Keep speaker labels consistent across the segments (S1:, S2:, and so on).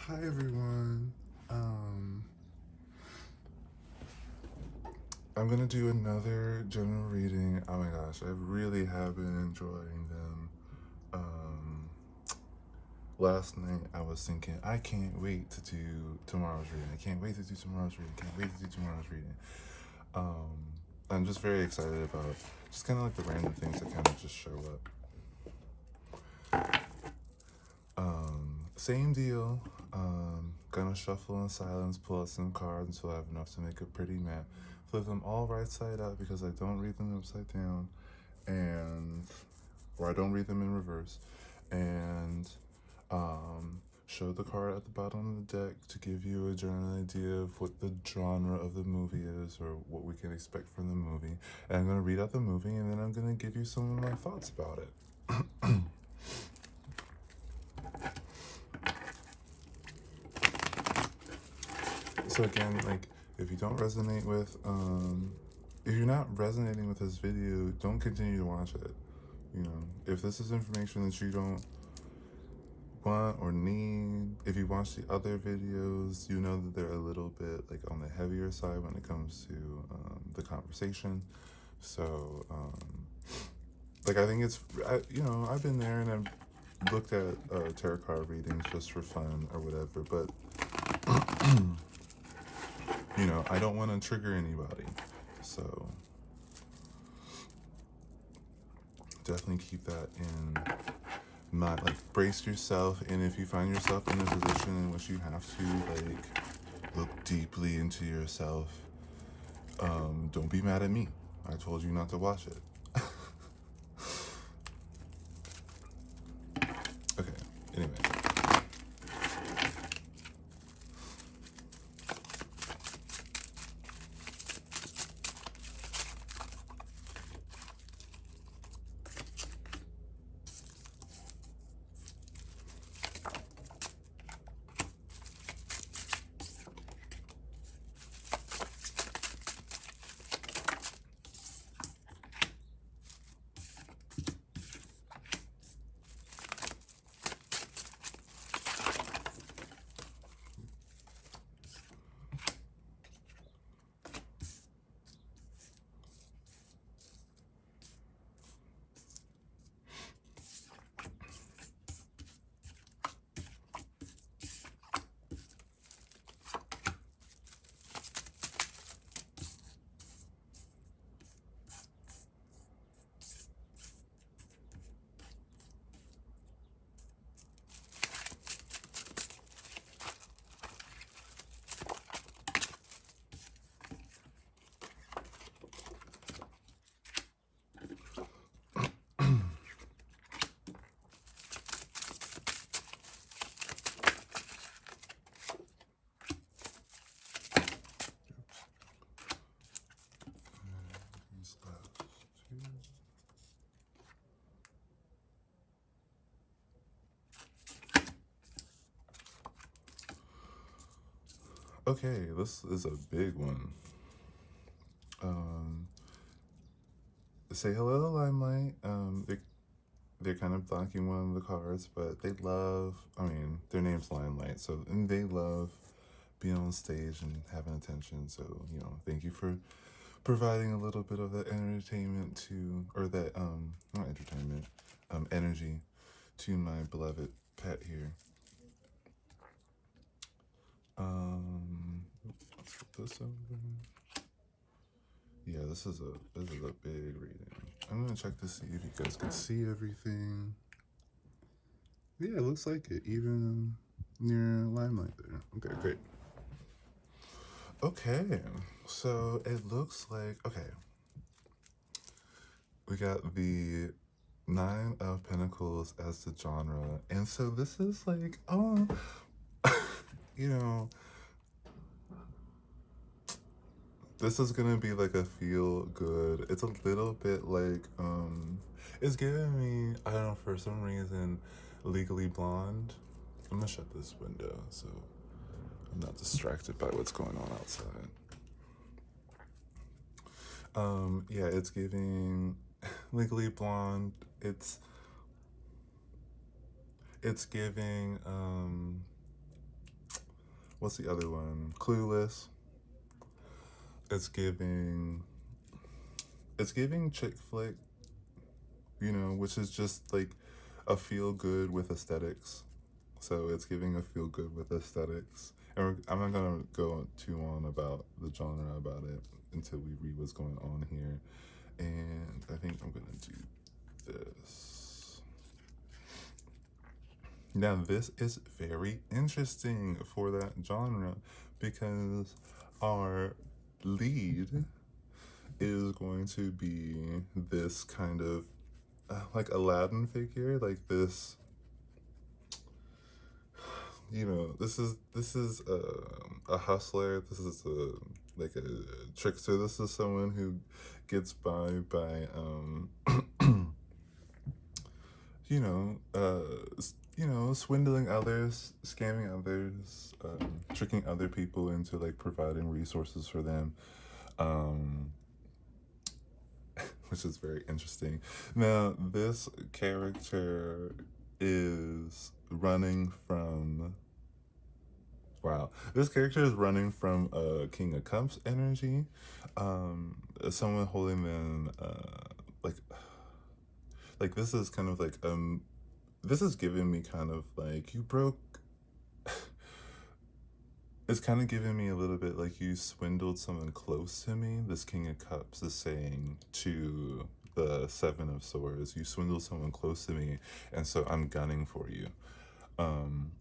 S1: Hi everyone. I'm gonna do another general reading. Oh my gosh, I really have been enjoying them. Um, Last night I was thinking I can't wait to do tomorrow's reading. I can't wait to do tomorrow's reading. Can't wait to do tomorrow's reading. Um, I'm just very excited about just kind of like the random things that kind of just show up. Same deal. Gonna shuffle in silence, pull out some cards until I have enough to make a pretty map. Flip them all right side up because I don't read them upside down, and or I don't read them in reverse, and show the card at the bottom of the deck to give you a general idea of what the genre of the movie is or what we can expect from the movie. And I'm gonna read out the movie and then I'm gonna give you some of my thoughts about it. So again, like if you don't resonate with, if you're not resonating with this video, don't continue to watch it. You know, if this is information that you don't want or need, if you watch the other videos, you know that they're a little bit like on the heavier side when it comes to the conversation. So, like I think it's, I've been there and I've looked at tarot card readings just for fun or whatever, but I don't want to trigger anybody. So definitely keep that in mind. Like brace yourself, and if you find yourself in a position in which you have to like look deeply into yourself, don't be mad at me. I told you not to watch it. Okay. Anyway. These last two. Okay, this is a big one. Um, Say hello to Limelight. They're kind of blocking one of the cards, but they love. I mean, their name's Limelight, so and they love being on stage and having attention. So thank you for providing a little bit of that entertainment to, or that not entertainment, energy to my beloved pet here. Let's put this over. Yeah, this is a big reading. I'm gonna check to see if you guys can see everything. Yeah, it looks like it, even near Limelight there. Okay, great. Okay, so it looks like, okay, we got the Nine of Pentacles as the genre, and so this is like, you know, this is gonna be like a feel good. It's a little bit like, it's giving me, I don't know, for some reason, Legally Blonde. I'm gonna shut this window so I'm not distracted by what's going on outside. Yeah, it's giving Legally Blonde. It's giving what's the other one? Clueless. It's giving it's giving chick flick, you know, which is just like a feel good with aesthetics. So it's giving a feel good with aesthetics. And I'm not gonna go too on about the genre about it until we read what's going on here. And I think I'm gonna do this. Now this is very interesting for that genre because our lead is going to be this kind of like Aladdin figure, like this. You know, this is a hustler. This is a like a trickster. This is someone who gets by you know swindling others, scamming others, tricking other people into like providing resources for them. Um, which is very interesting. Now, this character is running from. Wow, this character is running from King of Cups energy. Someone holding them like this is kind of like this is giving me kind of like you broke. It's kind of giving me a little bit like you swindled someone close to me. This King of Cups is saying to the Seven of Swords, you swindled someone close to me, and so I'm gunning for you. Um,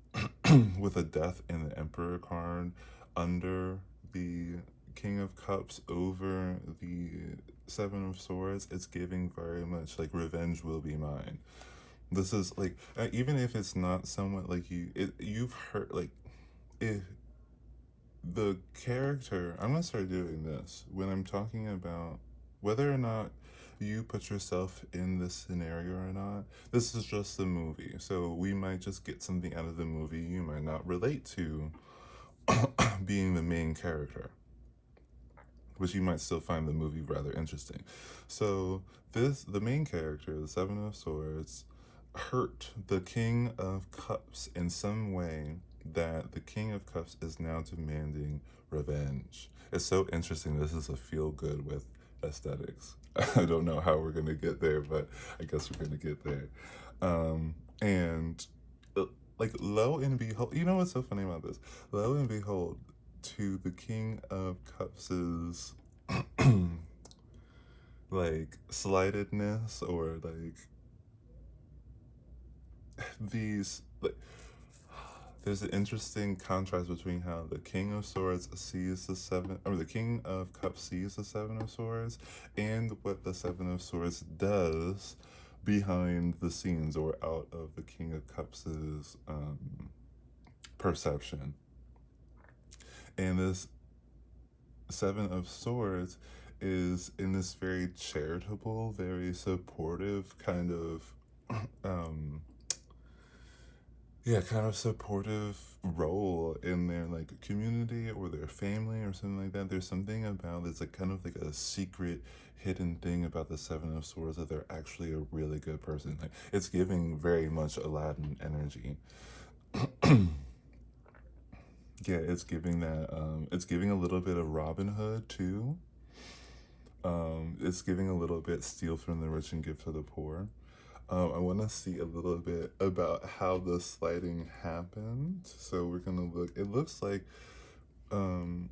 S1: with a Death and the Emperor card under the King of Cups over the Seven of Swords, it's giving very much like revenge will be mine. This is like even if it's not somewhat like you've heard like if the character, I'm gonna start doing this when I'm talking about whether or not you put yourself in this scenario or not. This is just the movie, so we might just get something out of the movie you might not relate to being the main character, which you might still find the movie rather interesting. So the main character, the Seven of Swords, hurt the King of Cups in some way that the King of Cups is now demanding revenge. It's so interesting. This is a feel good with aesthetics. I don't know how we're gonna get there, but I guess we're gonna get there. And like lo and behold, you know what's so funny about this? Lo and behold, to the King of Cups's like slightedness or like these like there's an interesting contrast between how the King of Swords sees the seven, or the King of Cups sees the Seven of Swords, and what the Seven of Swords does behind the scenes or out of the King of Cups's perception. And this Seven of Swords is in this very charitable, very supportive kind of um kind of supportive role in their like community or their family or something like that. There's something about it's like kind of like a secret hidden thing about the Seven of Swords that they're actually a really good person. Like it's giving very much Aladdin energy. Yeah, it's giving that it's giving a little bit of Robin Hood too. It's giving a little bit steal from the rich and give to the poor. I want to see a little bit about how the sliding happened. So we're gonna look. It looks like um,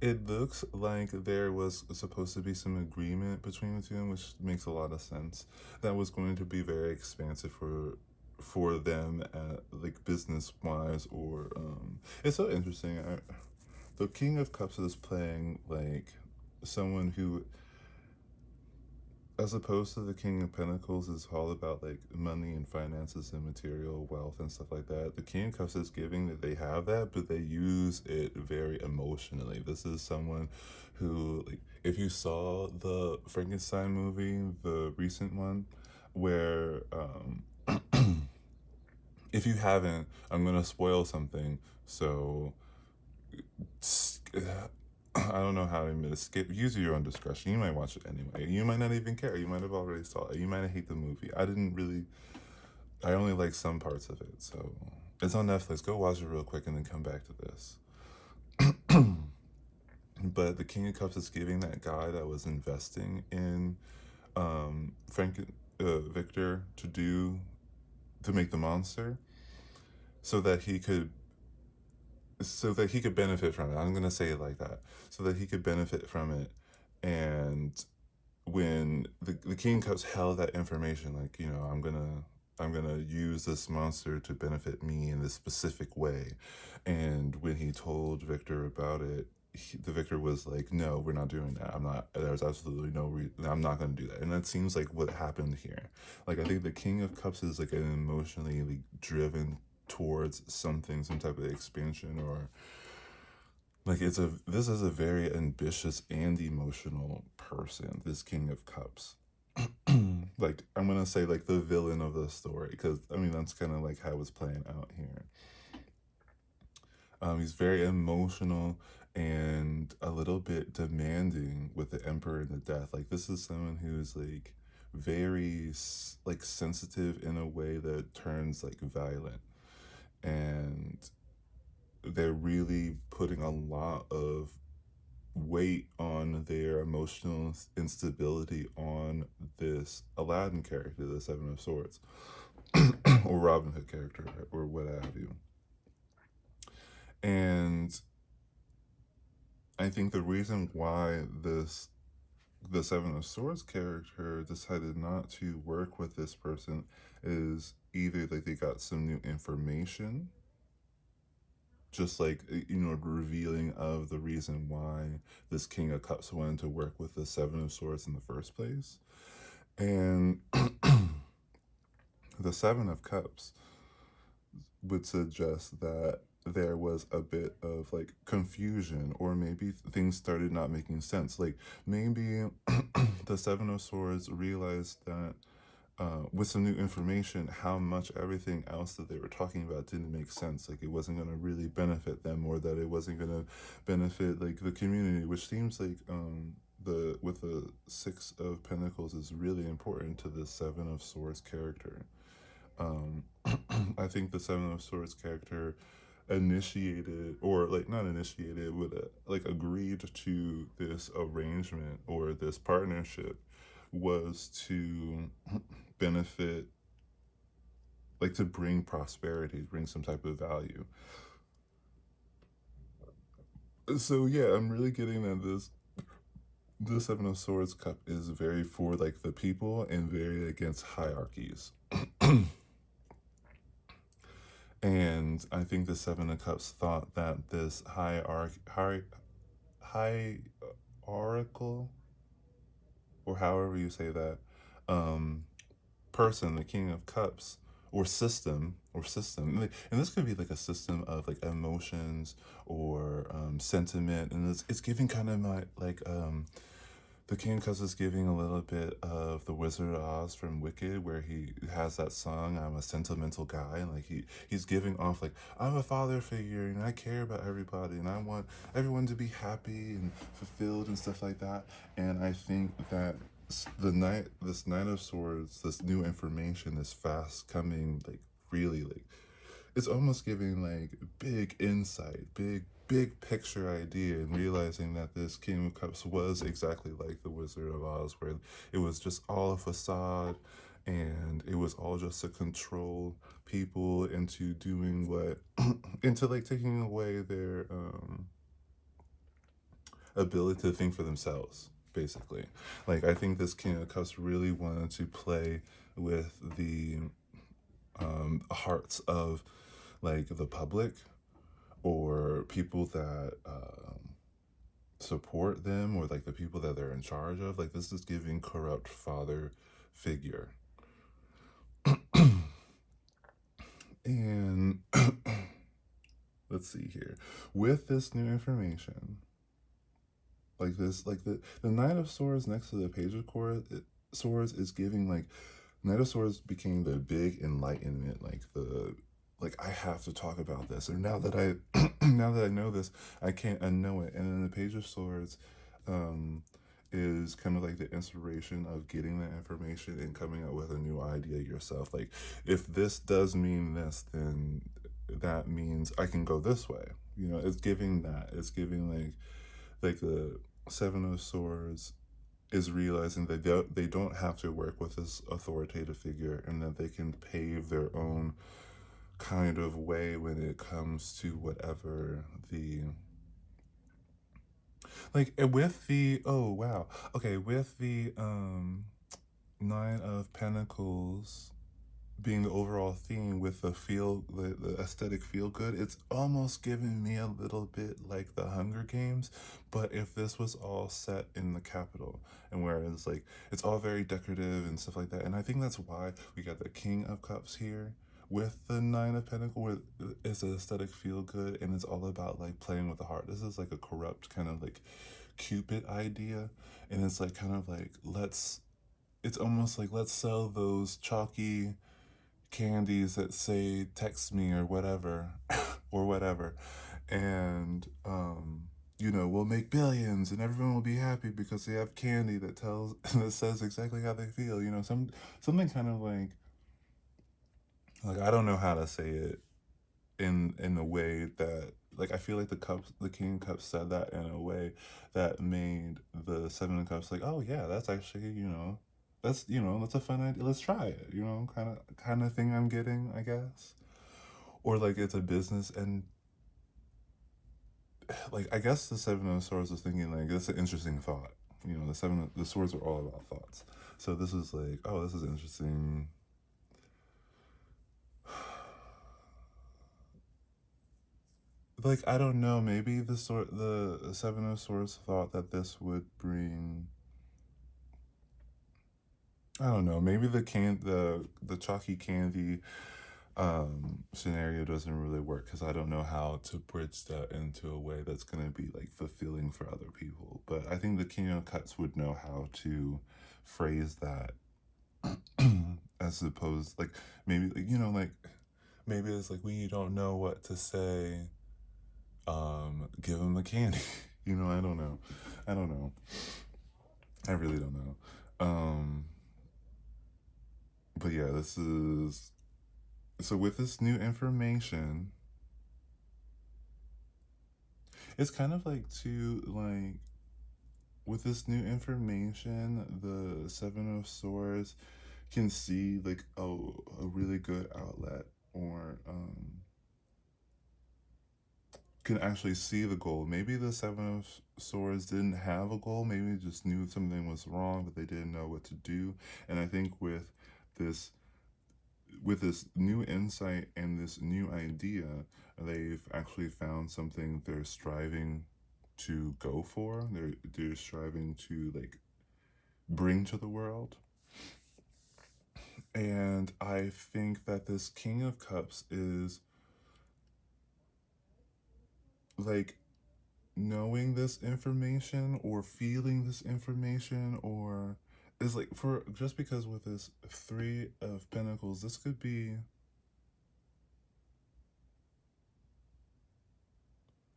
S1: there was supposed to be some agreement between the two, which makes a lot of sense. That was going to be very expansive for them at like business wise or it's so interesting. The King of Cups is playing like someone who, as opposed to the King of Pentacles, is all about like money and finances and material wealth and stuff like that. The King of Cups is giving that they have that, but they use it very emotionally. This is someone who, like, if you saw the Frankenstein movie, the recent one, where if you haven't, I'm gonna spoil something. So I don't know how to skip. Use your own discretion. You might watch it anyway. You might not even care. You might have already saw it. You might hate the movie. I didn't really. I only like some parts of it, so it's on Netflix. Go watch it real quick and then come back to this. But the King of Cups is giving that guy that was investing in Frank Victor to make the monster so that he could benefit from it. I'm gonna say it like that, so that he could benefit from it. And when the King Cups held that information, like, you know, I'm gonna use this monster to benefit me in this specific way. And when he told Victor about it, the Victor was like, no, we're not doing that. I'm not. There's absolutely no reason. I'm not going to do that. And that seems like what happened here. Like, I think the King of Cups is like an emotionally like, driven towards something, some type of expansion, or like this is a very ambitious and emotional person. This King of Cups. Like, I'm gonna say like the villain of the story, because I mean that's kind of like how it's playing out here. He's very emotional and a little bit demanding with the Emperor and the Death. Like, this is someone who's like very like sensitive in a way that turns like violent, and they're really putting a lot of weight on their emotional instability on this Aladdin character, the Seven of Swords, or Robin Hood character, or what have you. And I think the reason why the Seven of Swords character decided not to work with this person is either like they got some new information, just like, you know, revealing of the reason why this King of Cups wanted to work with the Seven of Swords in the first place. And the Seven of Cups would suggest that there was a bit of like confusion, or maybe things started not making sense. Like, maybe the Seven of Swords realized that with some new information, how much everything else that they were talking about didn't make sense. Like, it wasn't going to really benefit them, or that it wasn't going to benefit like the community, which seems like the with the Six of Pentacles is really important to the Seven of Swords character. I think the Seven of Swords character initiated, or like not initiated, would like agreed to this arrangement or this partnership was to benefit, like to bring prosperity, bring some type of value. So yeah, I'm really getting that this Seven of Swords cup is very for like the people and very against hierarchies. And I think the Seven of Cups thought that this hierarchical, or however you say that, um, person, the King of Cups, or system, and this could be like a system of like emotions or sentiment, and it's giving kind of my like the King of Cups is giving a little bit of the Wizard of Oz from Wicked, where he has that song, I'm a sentimental guy, and like he's giving off like, I'm a father figure and I care about everybody and I want everyone to be happy and fulfilled and stuff like that. And I think that this Knight of Swords, this new information, this fast coming, like really like it's almost giving like big insight, big picture idea, and realizing that this King of Cups was exactly like the Wizard of Oz, where it was just all a facade, and it was all just to control people into doing what, into like taking away their ability to think for themselves, basically. Like, I think this King of Cups really wanted to play with the hearts of like the public, or people that support them, or like the people that they're in charge of. Like, this is giving corrupt father figure. And let's see here, with this new information, like this, like the Knight of Swords next to the Page of Swords is giving like Knight of Swords became the big enlightenment, like the like I have to talk about this, or now that I now that I know this, I can't unknow it. And then the Page of Swords is kind of like the inspiration of getting the information and coming up with a new idea yourself. Like, if this does mean this, then that means I can go this way. You know, it's giving that. It's giving like the Seven of Swords is realizing that they don't have to work with this authoritative figure, and that they can pave their own kind of way when it comes to whatever the like with the oh wow okay with the Nine of Pentacles being the overall theme with the aesthetic feel good, it's almost giving me a little bit like the Hunger Games, but if this was all set in the capital, and whereas like it's all very decorative and stuff like that. And I think that's why we got the King of Cups here with the Nine of Pentacles, where it's an aesthetic feel good and it's all about like playing with the heart. This is like a corrupt kind of like Cupid idea, and it's like kind of like it's almost like let's sell those chalky candies that say text me or whatever or whatever, and you know, we'll make billions and everyone will be happy because they have candy that tells that says exactly how they feel, you know, something kind of like I don't know how to say it in a way that, like, I feel like the King of Cups said that in a way that made the Seven of Cups like, oh yeah, that's actually, you know, that's a fun idea, let's try it, you know, kind of thing I'm getting, I guess. Or like it's a business, and like I guess the Seven of Swords was thinking like that's an interesting thought, you know, the swords are all about thoughts, so this is like, oh, this is interesting. Like, I don't know, maybe the Seven of Swords thought that this would bring, I don't know, maybe the chalky candy scenario doesn't really work because I don't know how to bridge that into a way that's going to be like fulfilling for other people. But I think the King of Cups would know how to phrase that as opposed, like, maybe like, you know, like maybe it's like when you don't know what to say, give them the candy. You know, I don't know, I really don't know. But yeah, this is so with this new information, it's kind of like to like with this new information, the Seven of Swords can see like a really good outlet, or can actually see the goal. Maybe the Seven of Swords didn't have a goal, maybe just knew something was wrong, but they didn't know what to do. And I think this with this new insight and this new idea, they've actually found something they're striving to go for. They're striving to like bring to the world. And I think that this King of Cups is like knowing this information or feeling this information, or is like, for just because with this Three of Pentacles, this could be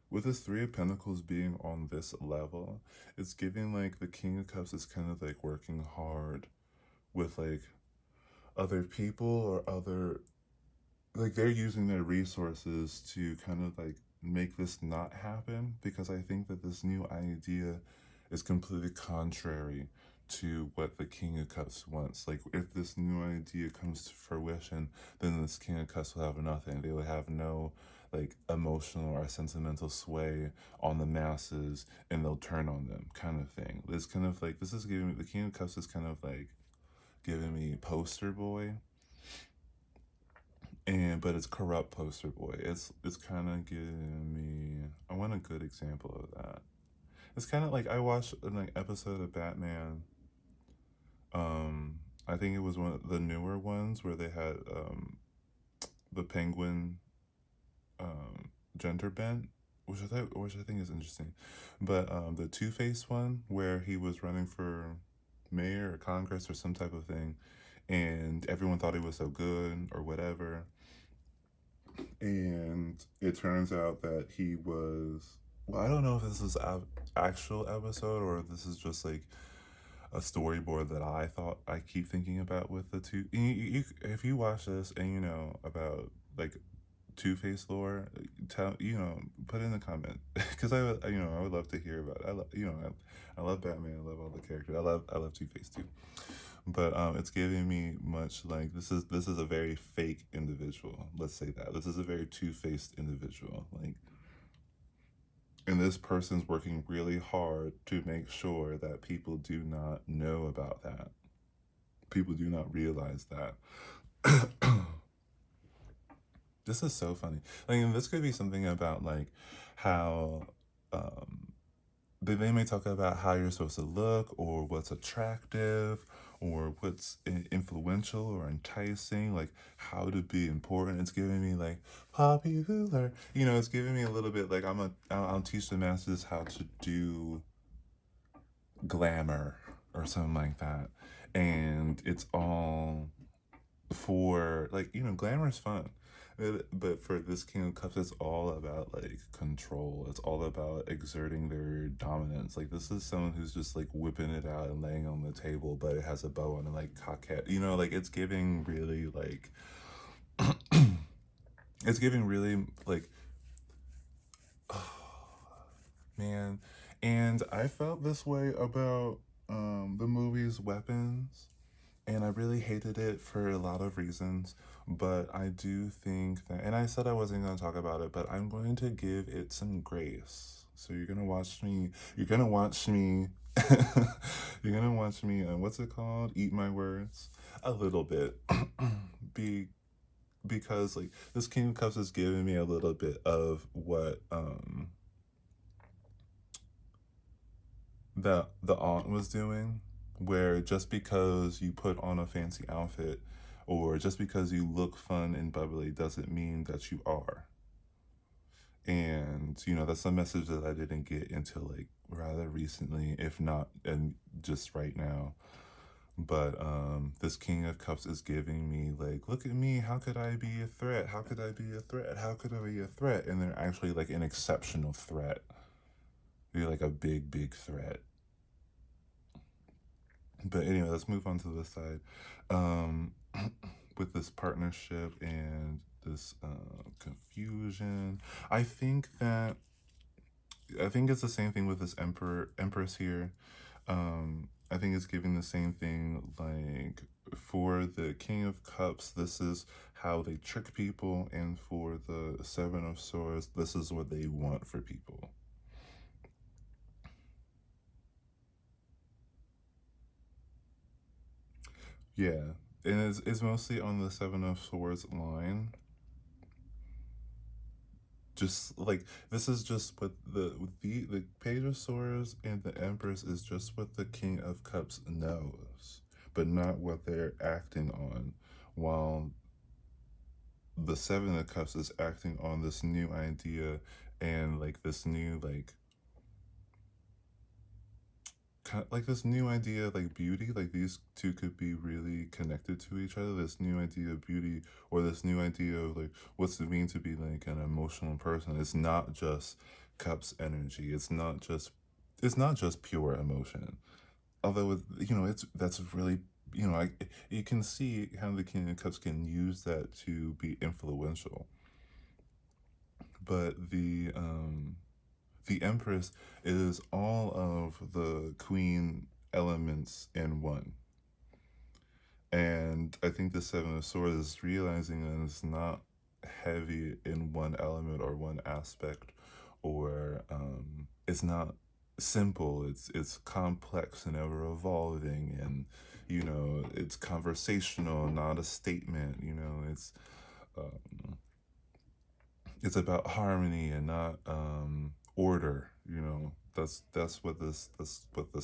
S1: with this Three of Pentacles being on this level, it's giving like the King of Cups is kind of like working hard with like other people or other, like they're using their resources to kind of like make this not happen, because I think that this new idea is completely contrary to what the King of Cups wants. Like, if this new idea comes to fruition, then this King of Cups will have nothing. They would have no like emotional or sentimental sway on the masses, and they'll turn on them, kind of thing. It's kind of like, this is giving me, the King of Cups is kind of like giving me poster boy, and but it's corrupt poster boy. It's kind of giving me, I want a good example of that. It's kind of like I watched an like episode of Batman. I think it was one of the newer ones where they had the Penguin gender bent, which I think is interesting. But the Two Face one where he was running for mayor or Congress or some type of thing, and everyone thought he was so good or whatever, and it turns out that he was well, I don't know if this is actual episode or if this is just like a storyboard that I thought I keep thinking about with the two. If you watch this and you know about like Two-Face lore, tell put in the comment because I would love to hear about it. I love Batman. I love all the characters. I love Two-Face too. But it's giving me much like this is a very fake individual. Let's say that this is a very two-faced individual. Like, and this person's working really hard to make sure that people do not know about that. People do not realize that. This is so funny. Like, and this could be something about like how um, they may talk about how you're supposed to look or what's attractive or what's influential or enticing, like how to be important. It's giving me like popular. It's giving me a little bit like I'll teach the masses how to do glamour or something like that. And it's all for like glamour is fun, but for this King of Cups, it's all about like control. It's all about exerting their dominance. Like, this is someone who's just like whipping it out and laying on the table, but it has a bow on it, like coquette. Like it's giving really like it's giving really like man. And I felt this way about the movie's Weapons. And I really hated it for a lot of reasons, but I do think that, and I said I wasn't going to talk about it, but I'm going to give it some grace. So you're going to watch me, you're going to watch me, what's it called? Eat my words a little bit. Be, because like this King of Cups is giving me a little bit of what, that the aunt was doing, where just because you put on a fancy outfit or just because you look fun and bubbly doesn't mean that you are. And that's a message that I didn't get until like rather recently, if not and just right now. But this King of Cups is giving me like, look at me, how could I be a threat? How could I be a threat? How could I be a threat? And they're actually like an exceptional threat. You're like a big, big threat. But anyway, let's move on to this side. Um, with this partnership and this confusion, I think that I think it's the same thing with this empress here. I think it's giving the same thing like for the King of Cups, this is how they trick people, and for the Seven of Swords, this is what they want for people. Yeah, and it's mostly on the Seven of Swords line. Just like this is just what the Page of Swords and the Empress is just what the King of Cups knows, but not what they're acting on, while the Seven of Cups is acting on this new idea and like this new like this new idea like beauty, like these two could be really connected to each other, this new idea of beauty or this new idea of like what's it mean to be like an emotional person. It's not just Cups energy, it's not just pure emotion, although it's that's really you can see how the King of Cups can use that to be influential. But the Empress is all of the Queen elements in one. And I think the Seven of Swords is realizing that it's not heavy in one element or one aspect, or it's not simple. It's complex and ever evolving, and it's conversational, not a statement. Um, it's about harmony and not order. That's what this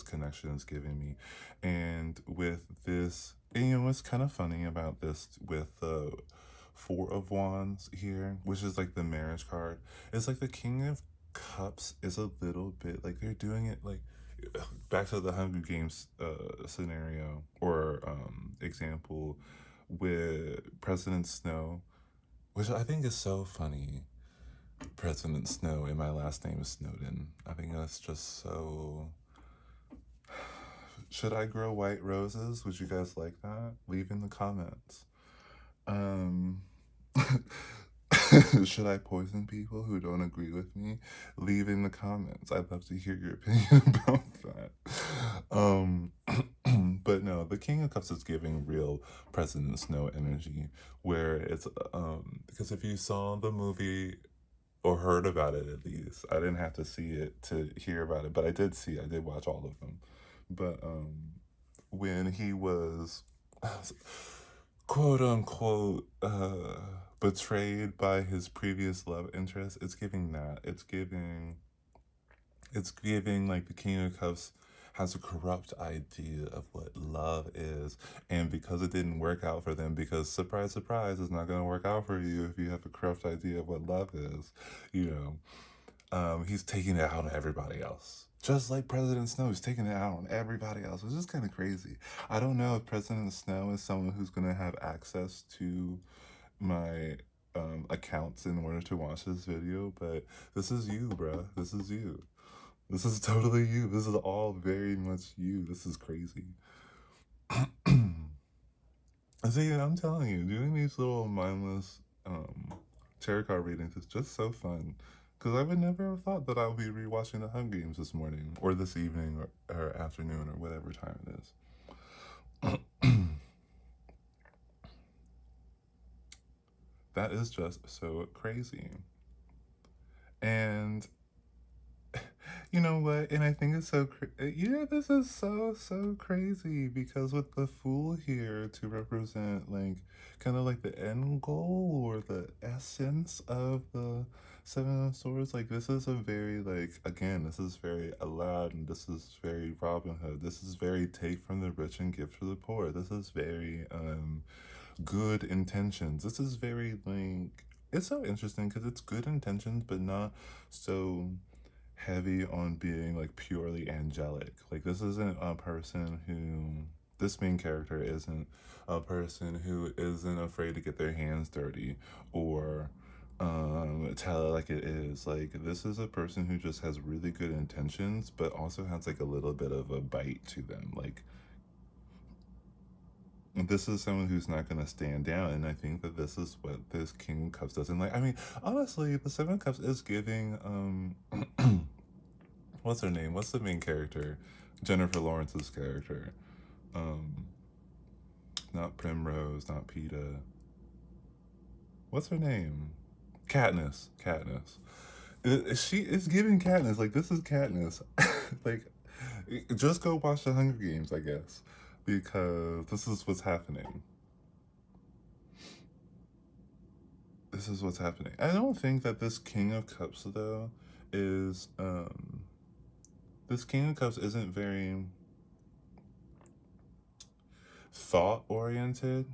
S1: connection is giving me. And with this, and what's kind of funny about this with the Four of Wands here, which is like the marriage card, it's like the King of Cups is a little bit like they're doing it like back to the Hunger Games scenario or example with President Snow, which I think is so funny. President Snow and my last name is Snowden. I think that's just so. Should I grow white roses? Would you guys like that? Leave in the comments. Um, should I poison people who don't agree with me? Leave in the comments. I'd love to hear your opinion about that. Um, but no, the King of Cups is giving real President Snow energy, where it's because if you saw the movie or heard about it at least, I didn't have to see it to hear about it, but I did see, I did watch all of them. But when he was quote unquote betrayed by his previous love interest, it's giving that. It's giving like the King of Cups has a corrupt idea of what love is, and because it didn't work out for them, because surprise surprise, it's not going to work out for you if you have a corrupt idea of what love is, you know. He's taking it out on everybody else. Just like President Snow is taking it out on everybody else, which is kind of crazy. I don't know if President Snow is someone who's going to have access to my accounts in order to watch this video, but this is you, bruh. This is you. This is totally you. This is all very much you. This is crazy. See, I'm telling you, doing these little mindless tarot card readings is just so fun. Because I would never have thought that I would be rewatching the Hunger Games this morning, or this evening, or afternoon, or whatever time it is. That is just so crazy. And you know what? And I think it's so this is so crazy because with the Fool here to represent like kind of like the end goal or the essence of the Seven of Swords, like this is a very like again, this is very Aladdin, this is very Robin Hood, this is very take from the rich and give to the poor. This is very good intentions. This is very like it's so interesting because it's good intentions but not so heavy on being like purely angelic. Like this isn't a person who this main character isn't a person who isn't afraid to get their hands dirty or tell it like it is. Like this is a person who just has really good intentions but also has like a little bit of a bite to them. Like this is someone who's not going to stand down, and I think that this is what this King of Cups does. And like I mean honestly the Seven of Cups is giving what's her name? What's the main character? Jennifer Lawrence's character. Um, not Primrose, not Peta. What's her name? Katniss. Katniss. She is giving Katniss. Like this is Katniss. Like, just go watch the Hunger Games, I guess, because this is what's happening. This is what's happening. I don't think that this King of Cups though is this King of Cups isn't very thought oriented.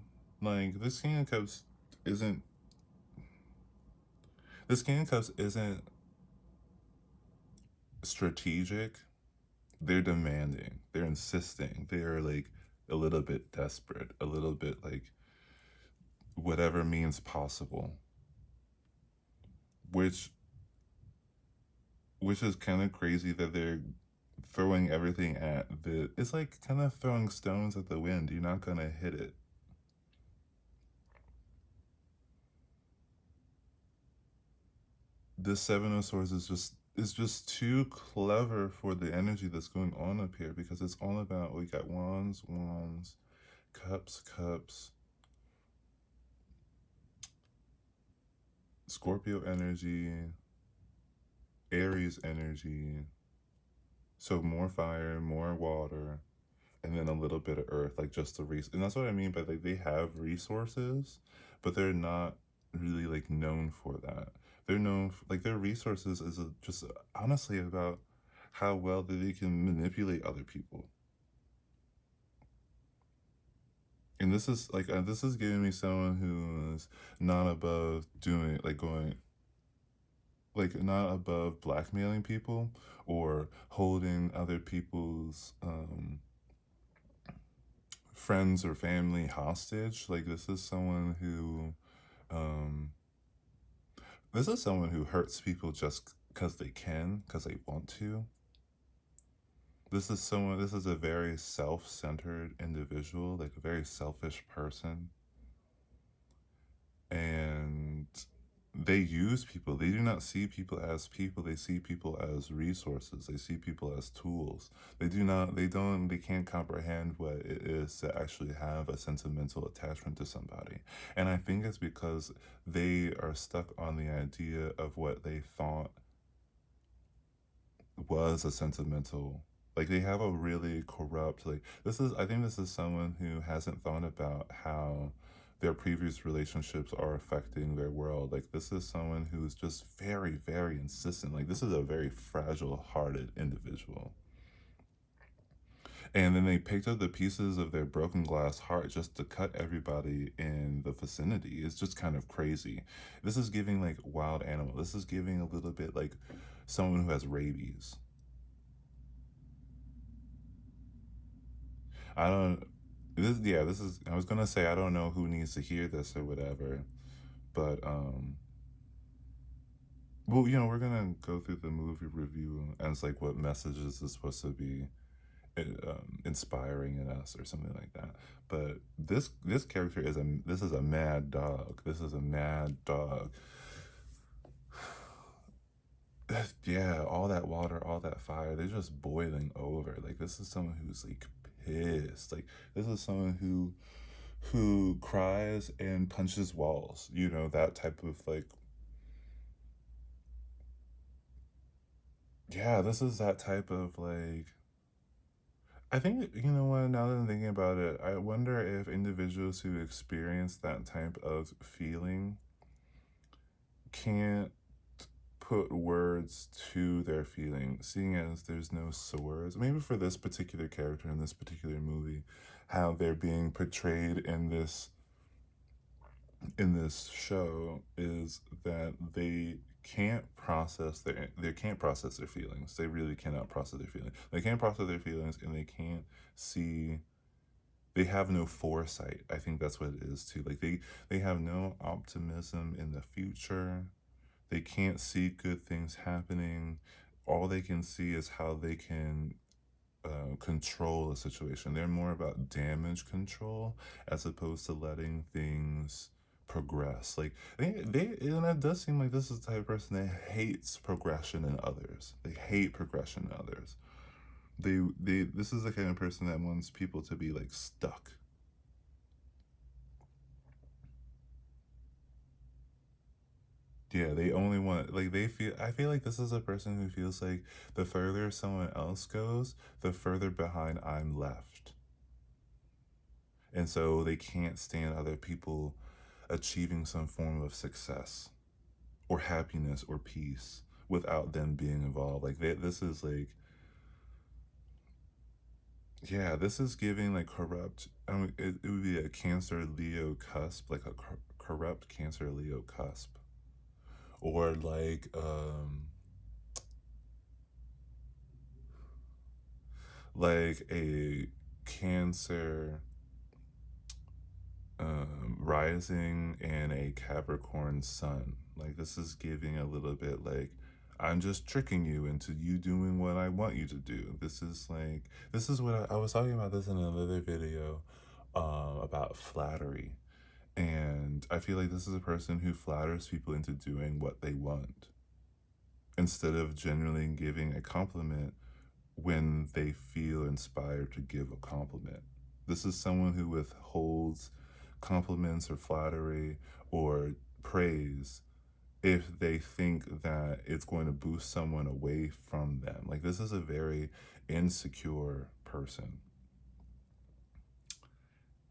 S1: Like this King of Cups isn't this King of Cups isn't strategic. They're demanding. They're insisting. They're like a little bit desperate, a little bit like whatever means possible. Which is kind of crazy that they're throwing everything at the it's like kind of throwing stones at the wind. You're not gonna hit it. This Seven of Swords is just too clever for the energy that's going on up here because it's all about we got wands, wands, cups, cups, Scorpio energy, Aries energy. So more fire, more water, and then a little bit of earth, like just the and that's what I mean by like they have resources, but they're not really like known for that. They're known like their resources is just honestly about how well that they can manipulate other people. And this is like this is giving me someone who's not above doing like going like not above blackmailing people or holding other people's friends or family hostage. Like this is someone who This is someone who hurts people just because they can, because they want to. This is a very self-centered individual, like a very selfish person. And they use people. They do not see people as people. They see people as resources. They see people as tools. They can't comprehend what it is to actually have a sentimental attachment to somebody. And I think it's because they are stuck on the idea of what they thought was a sentimental, like they have a really corrupt, like I think this is someone who hasn't thought about how their previous relationships are affecting their world. Like this is someone who's just very, very insistent. Like this is a very fragile hearted individual. And then they picked up the pieces of their broken glass heart just to cut everybody in the vicinity. It's just kind of crazy. This is giving like wild animal. This is giving a little bit like someone who has rabies. I don't. This is. I was gonna say I don't know who needs to hear this or whatever, but well, we're gonna go through the movie review as like what messages is supposed to be inspiring in us or something like that. But this character is a mad dog. This is a mad dog. Yeah, all that water, all that fire, they're just boiling over. Like this is someone who's like pissed. Like this is someone who cries and punches walls. That type of like, yeah, this is that type of like, I think, you know what, now that I'm thinking about it, I wonder if individuals who experience that type of feeling can't put words to their feeling, seeing as there's no swords. Maybe for this particular character in this particular movie, how they're being portrayed in this show is that they can't process their feelings. They really cannot process their feelings. They can't process their feelings, and they can't see. They have no foresight. I think that's what it is too. Like they have no optimism in the future. They can't see good things happening. All they can see is how they can control a situation. They're more about damage control as opposed to letting things progress. Like and it does seem like this is the type of person that hates progression in others. They hate progression in others. This is the kind of person that wants people to be like stuck. Yeah, they only want, like, I feel like this is a person who feels like the further someone else goes, the further behind I'm left. And so they can't stand other people achieving some form of success or happiness or peace without them being involved. Like this is like, yeah, this is giving like corrupt. I mean, it would be a Cancer Leo cusp, like a corrupt Cancer Leo cusp, or like a Cancer rising and a Capricorn sun. Like this is giving a little bit like I'm just tricking you into you doing what I want you to do. This is what I was talking about this in another video about flattery. And I feel like this is a person who flatters people into doing what they want instead of genuinely giving a compliment when they feel inspired to give a compliment. This is someone who withholds compliments or flattery or praise if they think that it's going to boost someone away from them. Like, this is a very insecure person.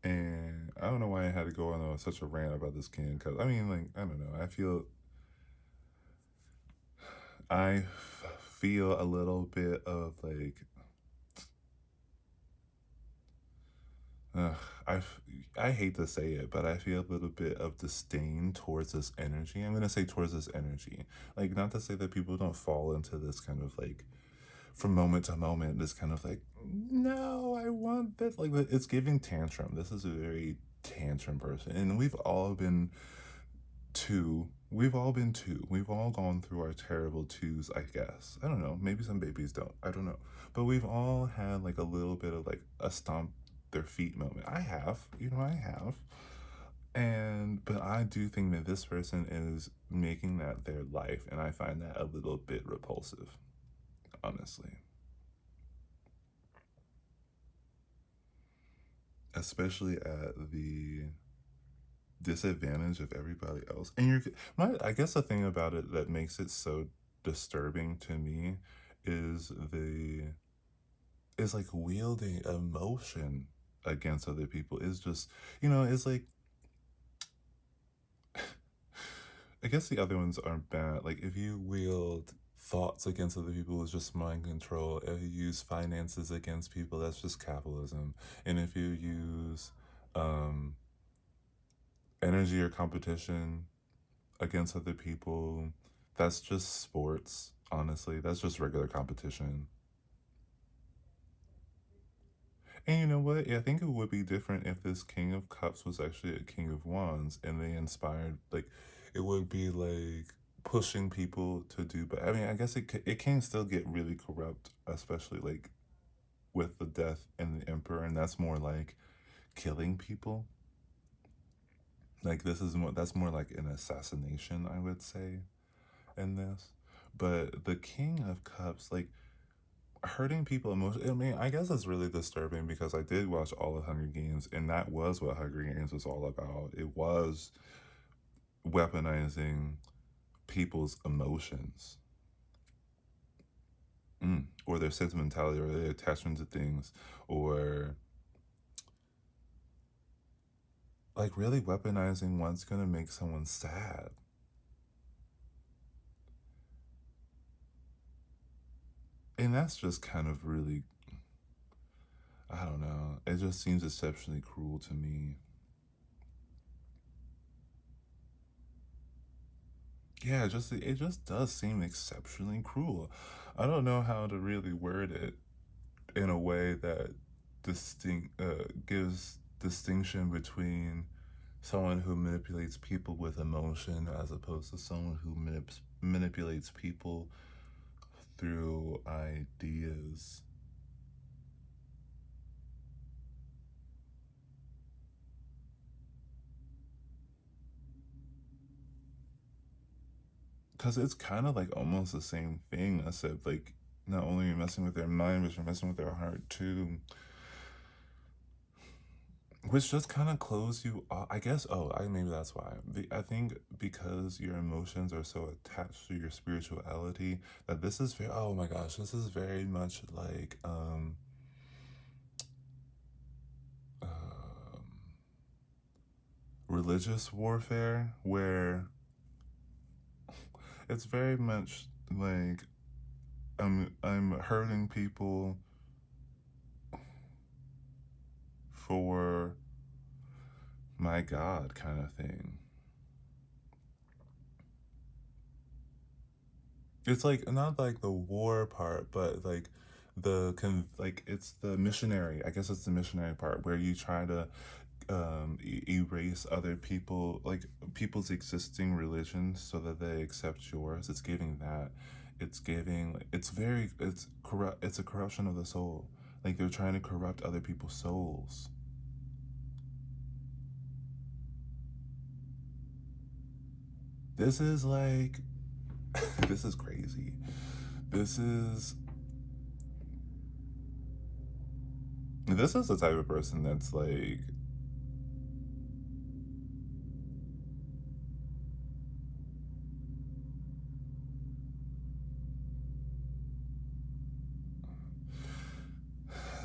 S1: And I don't know why I had to go on such a rant about this king, because I mean, like, I don't know. I feel a little bit of like Ugh, I I hate to say it, but I feel a little bit of disdain towards this energy. I'm gonna say towards this energy, like not to say that people don't fall into this kind of like from moment to moment, this kind of like no, I want this. Like it's giving tantrum. This is a very tantrum person, and we've all been two. We've all been two. We've all gone through our terrible twos, I guess. I don't know. Maybe some babies don't. I don't know. But we've all had like a little bit of like a stomp their feet moment. I have. I have. But I do think that this person is making that their life, and I find that a little bit repulsive, honestly. Especially at the disadvantage of everybody else. And I guess the thing about it that makes it so disturbing to me is is like wielding emotion against other people is just, it's like, I guess the other ones aren't bad. Like if you wield thoughts against other people, it's just mind control. If you use finances against people, that's just capitalism. And if you use um, energy or competition against other people, that's just sports, honestly. That's just regular competition. And you know what? I think it would be different if this King of Cups was actually a King of Wands and they inspired, like, it would be like pushing people to do, but I mean, I guess it can still get really corrupt, especially like with the death and the Emperor, and that's more like killing people. Like, that's more like an assassination, I would say, in this. But the King of Cups, like, hurting people emotionally. I mean, I guess it's really disturbing because I did watch all of Hunger Games, and that was what Hunger Games was all about. It was weaponizing people's emotions, or their sentimentality, or their attachment to things, or like really weaponizing what's gonna make someone sad. And that's just kind of really, I don't know. It just seems exceptionally cruel to me. Yeah, it just does seem exceptionally cruel. I don't know how to really word it in a way that gives distinction between someone who manipulates people with emotion as opposed to someone who manipulates people through ideas. Because it's kind of like almost the same thing, except like not only you're messing with their mind, but you're messing with their heart too. Which just kind of close you off. I guess, oh, maybe that's why. I think because your emotions are so attached to your spirituality that this is very, oh my gosh, this is very much like religious warfare, where it's very much like I'm hurting people for my God kind of thing. It's like not like the war part, but like like it's the missionary. I guess it's the missionary part where you try to erase other people, like people's existing religions, so that they accept yours. It's giving that. It's giving. It's very. It's corrupt. It's a corruption of the soul. Like they're trying to corrupt other people's souls. This is like. This is crazy. This is this is the type of person that's like,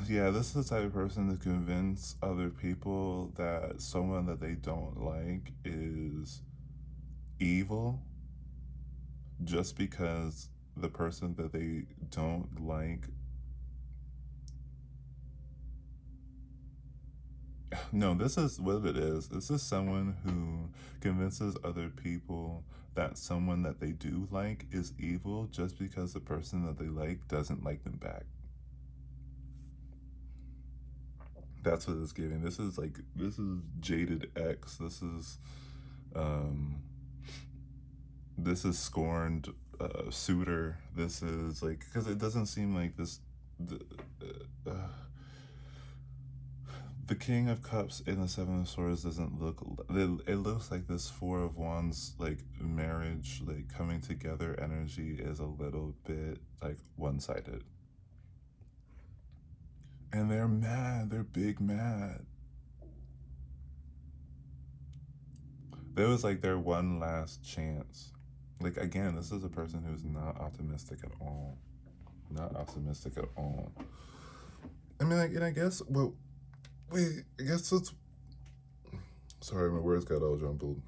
S1: yeah, this is the type of person to convince other people that someone that they don't like is evil just because the person that they don't like. No, this is what it is. This is someone who convinces other people that someone that they do like is evil just because the person that they like doesn't like them back. That's what it's giving. This is jaded X. This is um this is scorned suitor. This is like, because it doesn't seem like this. The, the King of Cups in the Seven of Swords doesn't look. It looks like this Four of Wands, like marriage, like coming together energy is a little bit like one-sided. And they're mad. They're big mad. There was like their one last chance. Like, again, this is a person who's not optimistic at all. Not optimistic at all. I mean, like, and I guess, well, wait, I guess it's. Sorry, my words got all jumbled.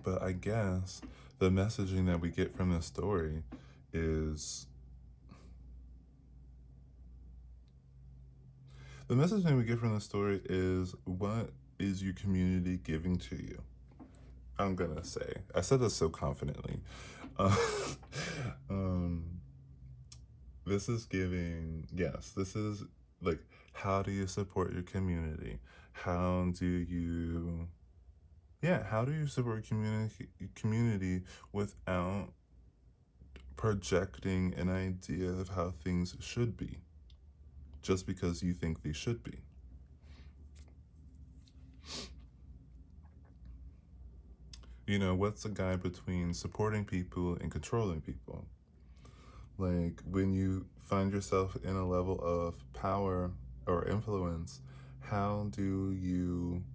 S1: But I guess the messaging that we get from this story is. The messaging we get from the story is, what is your community giving to you? I'm gonna say. I said this so confidently. Uh, um, this is giving, yes, this is like, how do you support your community? How do you, yeah, how do you support community without projecting an idea of how things should be just because you think they should be? You know, what's the guy between supporting people and controlling people? Like, when you find yourself in a level of power or influence, how do you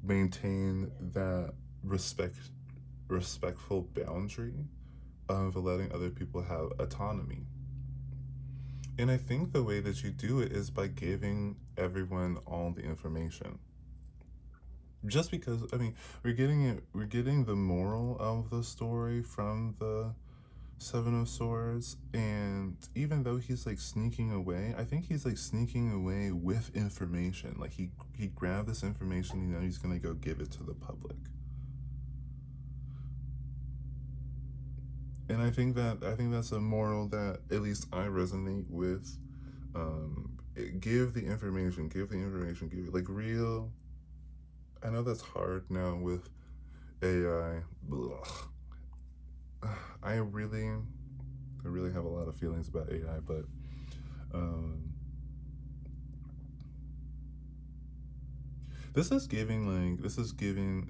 S1: maintain that respectful boundary of letting other people have autonomy? And I think the way that you do it is by giving everyone all the information. Just because, I mean, we're getting the moral of the story from the Seven of Swords, and even though he's like sneaking away, I think he's like sneaking away with information. Like, he grabbed this information, you know, he's gonna go give it to the public. And I think that's a moral that at least I resonate with. Give the information, give like real. I know that's hard now with AI. I really have a lot of feelings about AI, but this is giving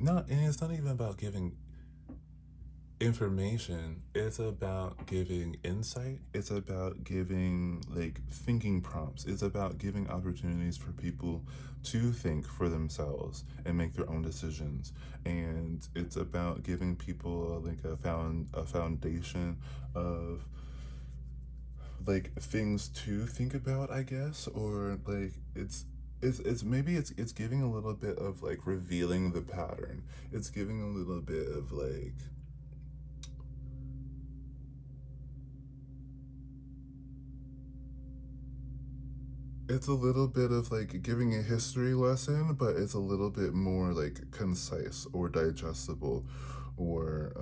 S1: not, and it's not even about giving information. It's about giving insight. It's about giving like thinking prompts. It's about giving opportunities for people to think for themselves and make their own decisions. And it's about giving people like a foundation of like things to think about, I guess. Or like it's maybe it's giving a little bit of like revealing the pattern. It's giving a little bit of like, it's a little bit of like giving a history lesson, but it's a little bit more like concise or digestible, or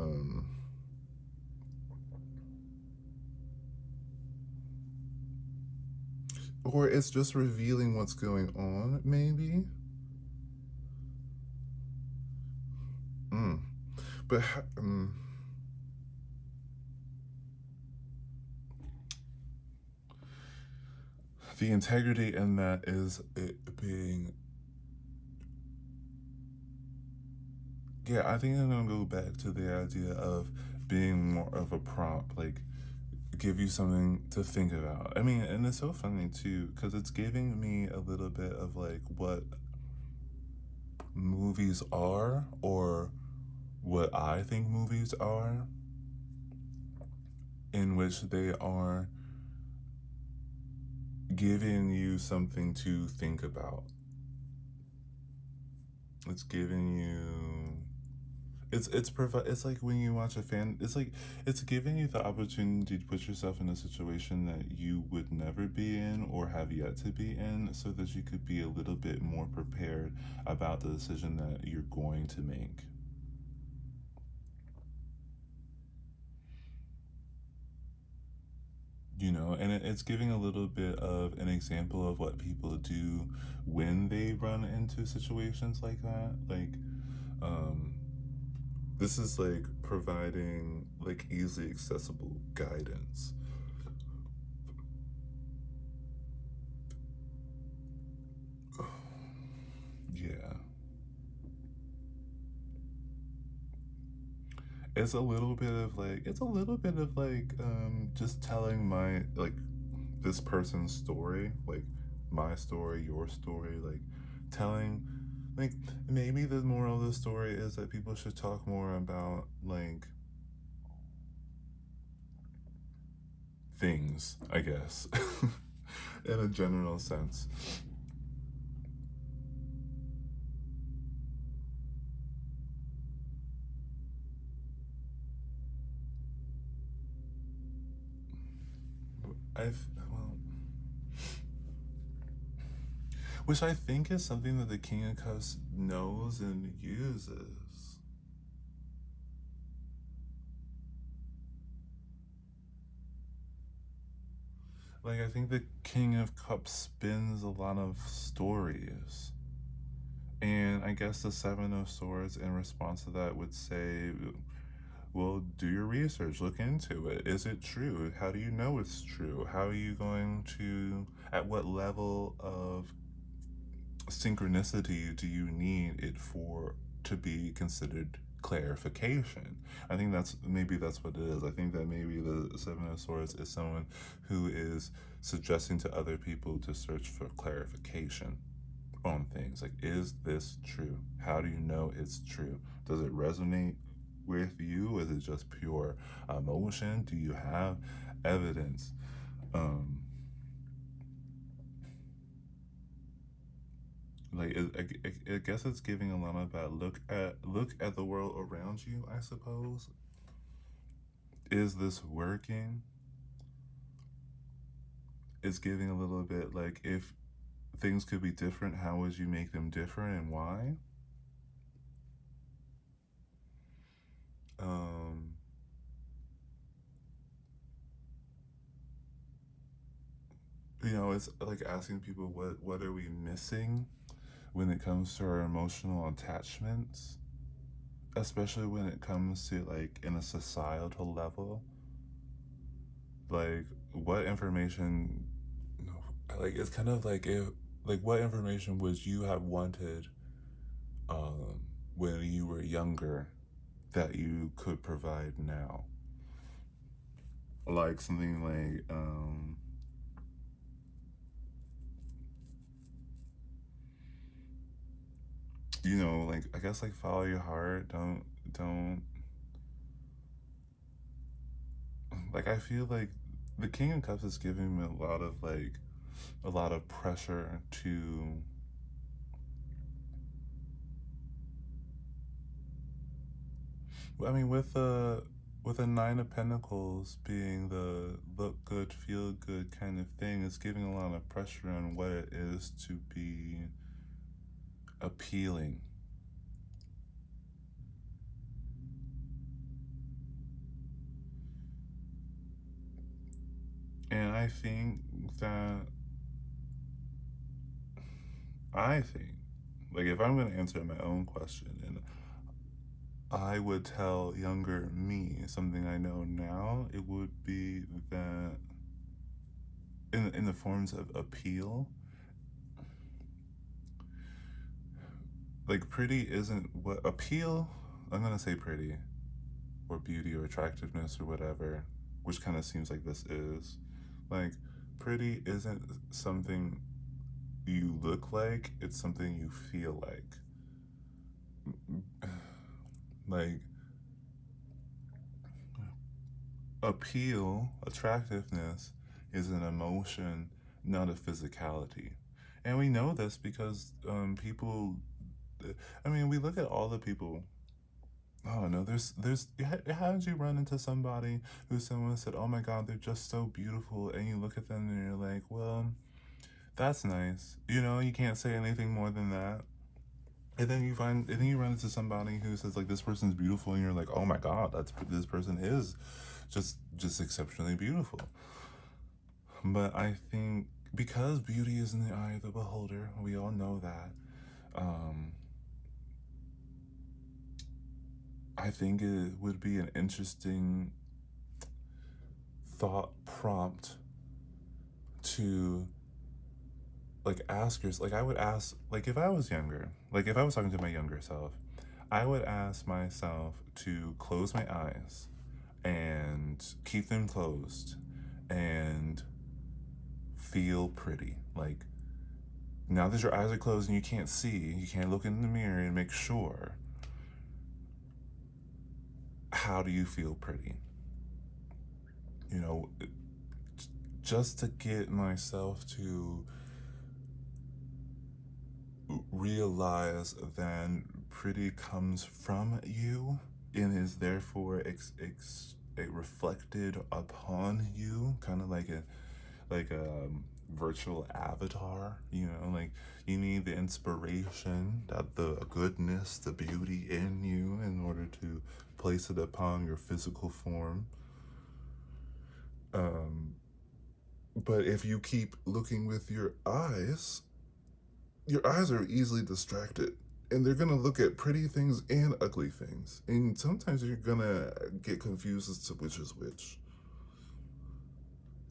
S1: it's just revealing what's going on, maybe. But the integrity in that is it being, yeah, I think I'm gonna go back to the idea of being more of a prompt, like give you something to think about. I mean, and it's so funny too, because it's giving me a little bit of like what movies are, or what I think movies are, in which they are giving you something to think about. It's giving you, it's like when you watch a fan, it's like it's giving you the opportunity to put yourself in a situation that you would never be in or have yet to be in, so that you could be a little bit more prepared about the decision that you're going to make. You know, and it's giving a little bit of an example of what people do when they run into situations like that. Like, This is like providing like easily accessible guidance. Yeah. It's a little bit of like just telling my like this person's story, like my story, your story, like telling like maybe the moral of the story is that people should talk more about like things, I guess. In a general sense. Well, which I think is something that the King of Cups knows and uses. Like, I think the King of Cups spins a lot of stories. And I guess the Seven of Swords, in response to that, would say, well, do your research, look into it. Is it true? How do you know it's true? How are you going to, at what level of synchronicity do you need it for to be considered clarification? I think that's what it is. I think that maybe the Seven of Swords is someone who is suggesting to other people to search for clarification on things. Like, is this true? How do you know it's true? Does it resonate with you? Is it just pure emotion? Do you have evidence? Um, like I guess it's giving a lot of that look at the world around you, I suppose. Is this working? It's giving a little bit like, if things could be different, how would you make them different and why? um it's like asking people, what are we missing when it comes to our emotional attachments, especially when it comes to like in a societal level. Like, what information, like it's kind of like, if like what information would you have wanted um when you were younger that you could provide now? Like something like like, I guess, like, follow your heart. Don't like, I feel like the King of Cups is giving me a lot of pressure to, I mean, with the Nine of Pentacles being the look good, feel good kind of thing, it's giving a lot of pressure on what it is to be appealing. And that I think, like, if I'm going to answer my own question, and I would tell younger me something I know now, it would be that in the forms of appeal, like, pretty isn't what appeal. I'm gonna say pretty, or beauty, or attractiveness, or whatever, which kind of seems like this is. Like, pretty isn't something you look like; it's something you feel like. Like, appeal, attractiveness, is an emotion, not a physicality. And we know this because people. I mean, we look at all the people. Oh no, there's. How did you run into somebody who someone said, "Oh my God, they're just so beautiful," and you look at them and you're like, "Well, that's nice." You can't say anything more than that. And then you run into somebody who says, like, this person's beautiful, and you're like, "Oh my God, this person is just exceptionally beautiful." But I think, because beauty is in the eye of the beholder, we all know that. Um, I think it would be an interesting thought prompt to like ask yourself. Like I would ask, like if I was younger, like if I was talking to my younger self, I would ask myself to close my eyes and keep them closed and feel pretty. Like now that your eyes are closed and you can't see, you can't look in the mirror and make sure. How do you feel pretty? You know, just to get myself to realize that pretty comes from you and is therefore reflected upon you, kind of like a virtual avatar. You know, like you need the inspiration, that the goodness, the beauty in you, in order to place it upon your physical form. But if you keep looking with your eyes are easily distracted, and they're gonna look at pretty things and ugly things, and sometimes you're gonna get confused as to which is which.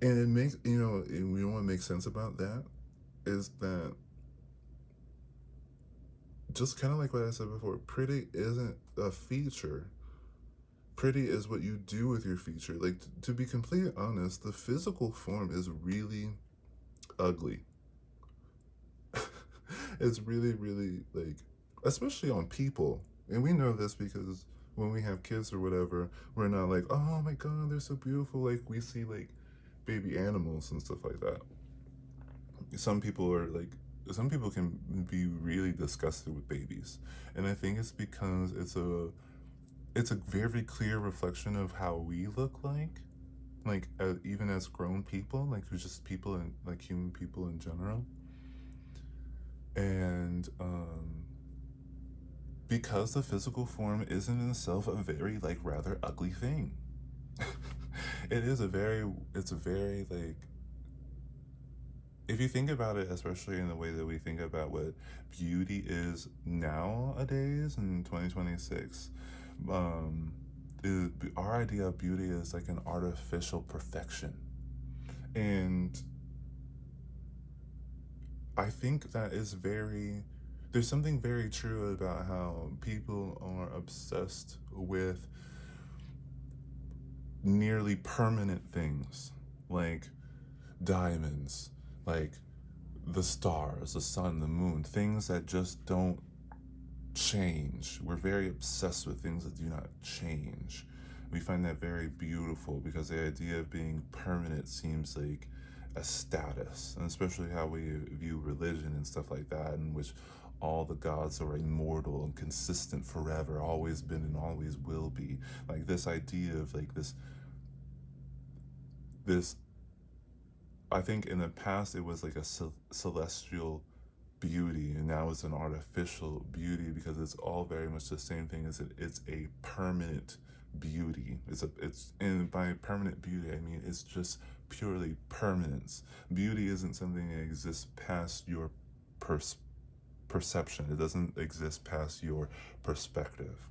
S1: And it makes what makes sense about that is that, just kind of like what I said before, pretty isn't a feature. Pretty is what you do with your feature. Like, to be completely honest, the physical form is really ugly. It's really, really, like, especially on people. And we know this because when we have kids or whatever, we're not like, oh my god, they're so beautiful. Like, we see, like, baby animals and stuff like that. Some people are like, some people can be really disgusted with babies. And I think it's because it's a very clear reflection of how we look like even as grown people, like we're just people and like human people in general. And because the physical form isn't in itself a very like rather ugly thing. It's a very like, if you think about it, especially in the way that we think about what beauty is nowadays in 2026, um, our idea of beauty is like an artificial perfection. And I think that is there's something very true about how people are obsessed with nearly permanent things like diamonds, like the stars, the sun, the moon, things that just don't change. We're very obsessed with things that do not change. We find that very beautiful because the idea of being permanent seems like a status, and especially how we view religion and stuff like that, in which all the gods are immortal and consistent forever, always been and always will be. Like this idea of like this. I think in the past it was like a celestial beauty, and now it's an artificial beauty because it's all very much the same thing. As it's a permanent beauty. It's and by permanent beauty I mean it's just purely permanence. Beauty isn't something that exists past your pers- perception. It doesn't exist past your perspective.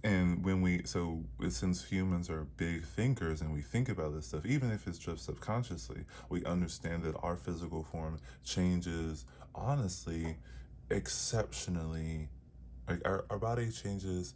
S1: And since humans are big thinkers and we think about this stuff, even if it's just subconsciously, we understand that our physical form changes, honestly, exceptionally. Like our body changes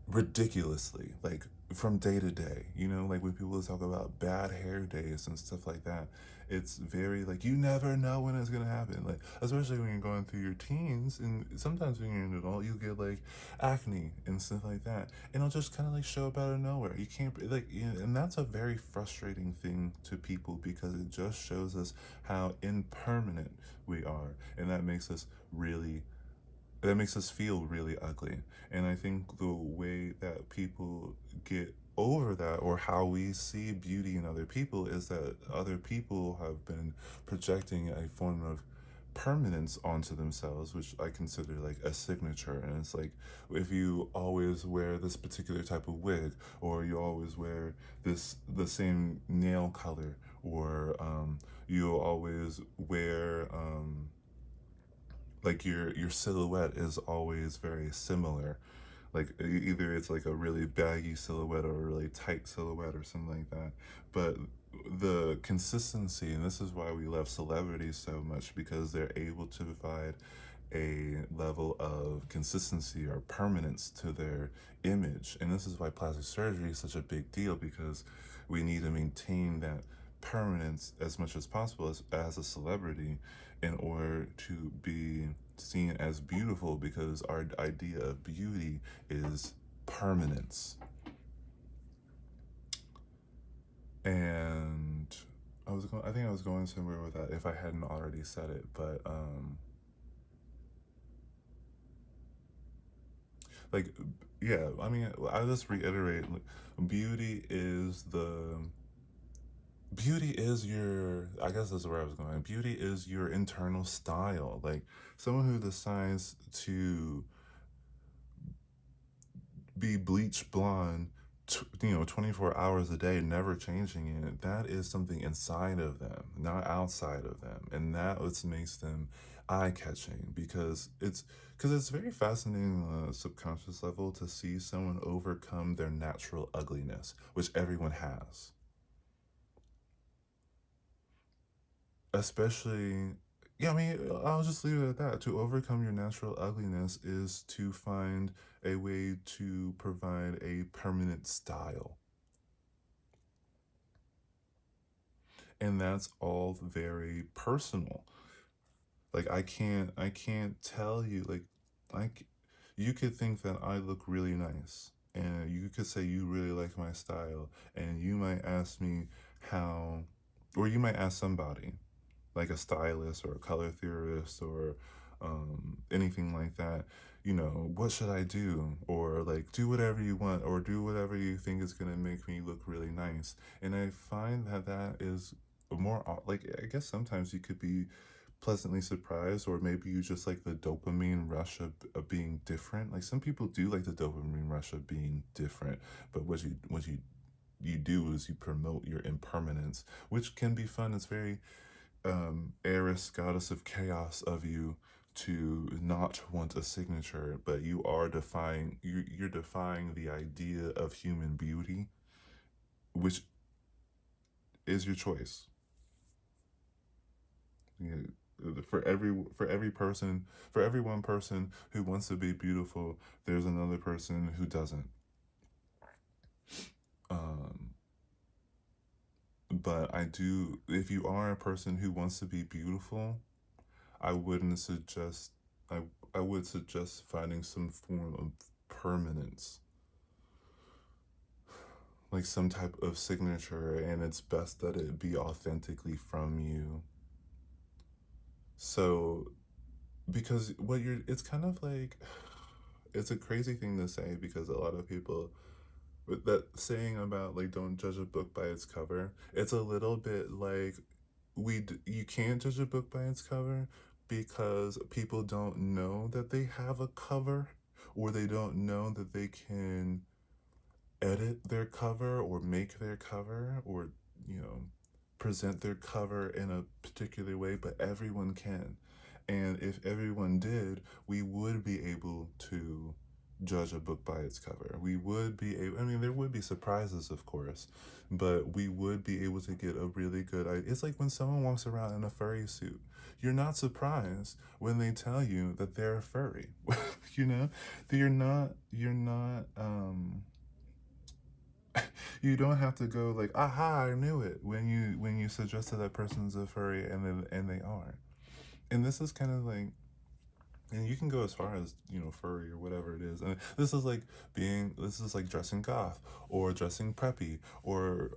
S1: ridiculously, like from day to day. You know, like when people talk about bad hair days and stuff like that, it's very like you never know when it's gonna happen. Like especially when you're going through your teens, and sometimes when you're an adult, you get like acne and stuff like that, and it'll just kind of like show up out of nowhere. You can't like, you know, and that's a very frustrating thing to people because it just shows us how impermanent we are, and that makes us feel really ugly. And I think the way that people get over that, or how we see beauty in other people, is that other people have been projecting a form of permanence onto themselves, which I consider like a signature. And it's like if you always wear this particular type of wig, or you always wear the same nail color, or you always wear like your silhouette is always very similar. Like either it's like a really baggy silhouette or a really tight silhouette or something like that. But the consistency, and this is why we love celebrities so much, because they're able to provide a level of consistency or permanence to their image. And this is why plastic surgery is such a big deal, because we need to maintain that permanence as much as possible as a celebrity in order to be seen as beautiful, because our idea of beauty is permanence. And I think I was going somewhere with that if I hadn't already said it, but like yeah, I mean, I'll just reiterate, like, beauty is the beauty is your, I guess that's where I was going, beauty is your internal style. Like someone who decides to be bleach blonde, 24 hours a day, never changing it, that is something inside of them, not outside of them. And that what makes them eye-catching, because it's very fascinating on a subconscious level to see someone overcome their natural ugliness, which everyone has. Especially, yeah, I mean, I'll just leave it at that. To overcome your natural ugliness is to find a way to provide a permanent style. And that's all very personal. Like I can't tell you, like, you could think that I look really nice, and you could say you really like my style, and you might ask me how, or you might ask somebody, like a stylist or a color theorist or anything like that, what should I do? Or like, do whatever you want, or do whatever you think is going to make me look really nice. And I find that that is more, like, I guess sometimes you could be pleasantly surprised, or maybe you just like the dopamine rush of being different. Like some people do like the dopamine rush of being different, but what you do is you promote your impermanence, which can be fun. It's very Eris, goddess of chaos, of you to not want a signature, but you're defying the idea of human beauty, which is your choice. You for every one person who wants to be beautiful, there's another person who doesn't. Um, but I do. If you are a person who wants to be beautiful, I wouldn't suggest. I I would suggest finding some form of permanence, like some type of signature, and it's best that it be authentically from you. So, because it's kind of like, it's a crazy thing to say, because a lot of people, with that saying about like don't judge a book by its cover, it's a little bit like you can't judge a book by its cover, because people don't know that they have a cover, or they don't know that they can edit their cover or make their cover, or you know present their cover in a particular way, but everyone can. And if everyone did, we would be able to judge a book by its cover. We would be able, I mean, there would be surprises, of course, but we would be able to get a really good idea. It's like when someone walks around in a furry suit. You're not surprised when they tell you that they're a furry. you know? You don't have to go like, aha, I knew it, when you suggest that that person's a furry, and they are. And this is kind of like, and you can go as far as, furry or whatever it is. And this is like dressing goth, or dressing preppy, or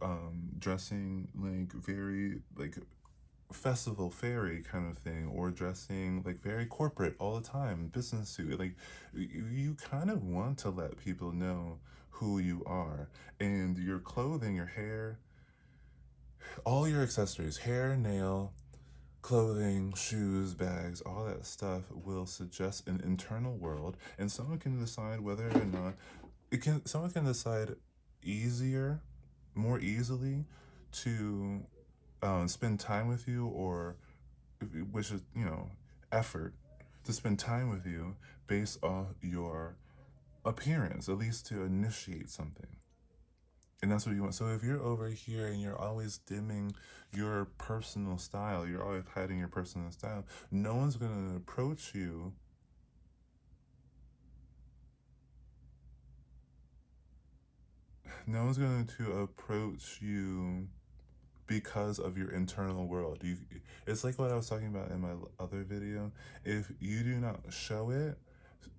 S1: dressing like very like festival fairy kind of thing, or dressing like very corporate all the time, business suit. Like you kind of want to let people know who you are, and your clothing, your hair, all your accessories, hair, nail, clothing, shoes, bags, all that stuff will suggest an internal world, and someone can decide whether or not someone can decide easier, more easily, to spend time with you, or which is, effort, to spend time with you based off your appearance, at least to initiate something. And that's what you want. So if you're over here and you're always dimming your personal style, you're always hiding your personal style, no one's going to approach you. No one's going to approach you because of your internal world. It's like what I was talking about in my other video. If you do not show it,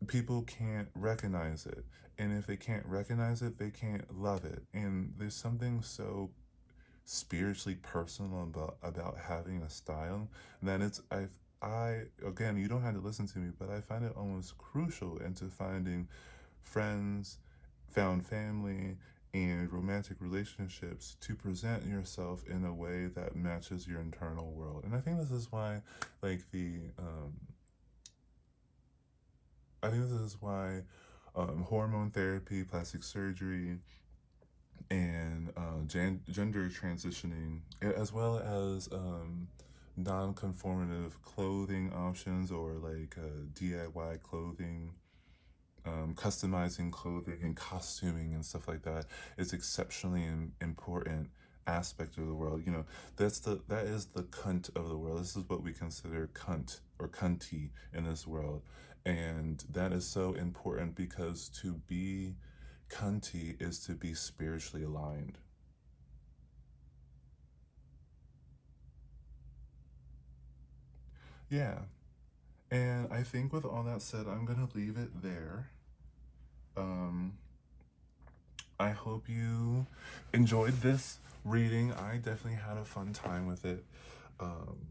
S1: people can't recognize it. And if they can't recognize it, they can't love it. And there's something so spiritually personal about having a style that I again, you don't have to listen to me, but I find it almost crucial into finding friends, found family, and romantic relationships to present yourself in a way that matches your internal world. And I think this is why, like I think this is why hormone therapy, plastic surgery, and gender transitioning, as well as non-conformative clothing options, or like DIY clothing, customizing clothing and costuming and stuff like that, is exceptionally important aspect of the world. You know, that is the cunt of the world. This is what we consider cunt or cunty in this world, and that is so important because to be cunty is to be spiritually aligned. Yeah. And I think with all that said, I'm going to leave it there. Um, I hope you enjoyed this reading. I definitely had a fun time with it. Um,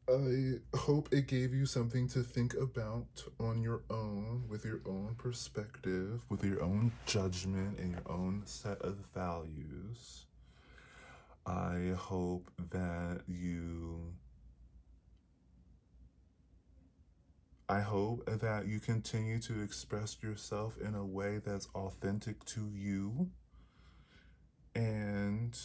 S1: I hope it gave you something to think about on your own, with your own perspective, with your own judgment, and your own set of values. I hope that you I hope that you continue to express yourself in a way that's authentic to you. And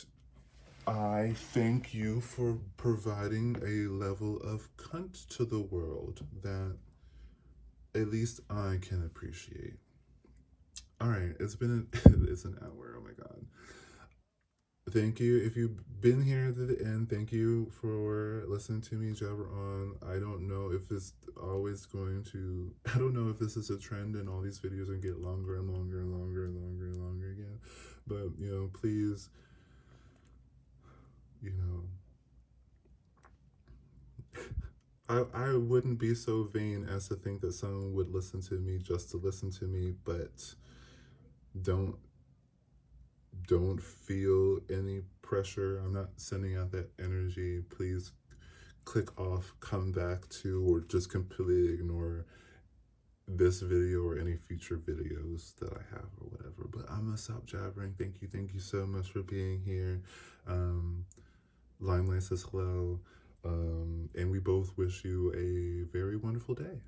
S1: I thank you for providing a level of cunt to the world that at least I can appreciate. All right, it's an hour. Oh my god. Thank you. If you've been here to the end, thank you for listening to me jabber on. I don't know if this always going to, I don't know if this is a trend and all these videos are going to get longer and longer and longer and longer and longer again. But, you know, please, you know, I wouldn't be so vain as to think that someone would listen to me just to listen to me, but don't don't feel any pressure. I'm not sending out that energy. Please click off, come back to, or just completely ignore this video or any future videos that I have or whatever. But I'm gonna stop jabbering. Thank you so much for being here. Limelight says hello. And we both wish you a very wonderful day.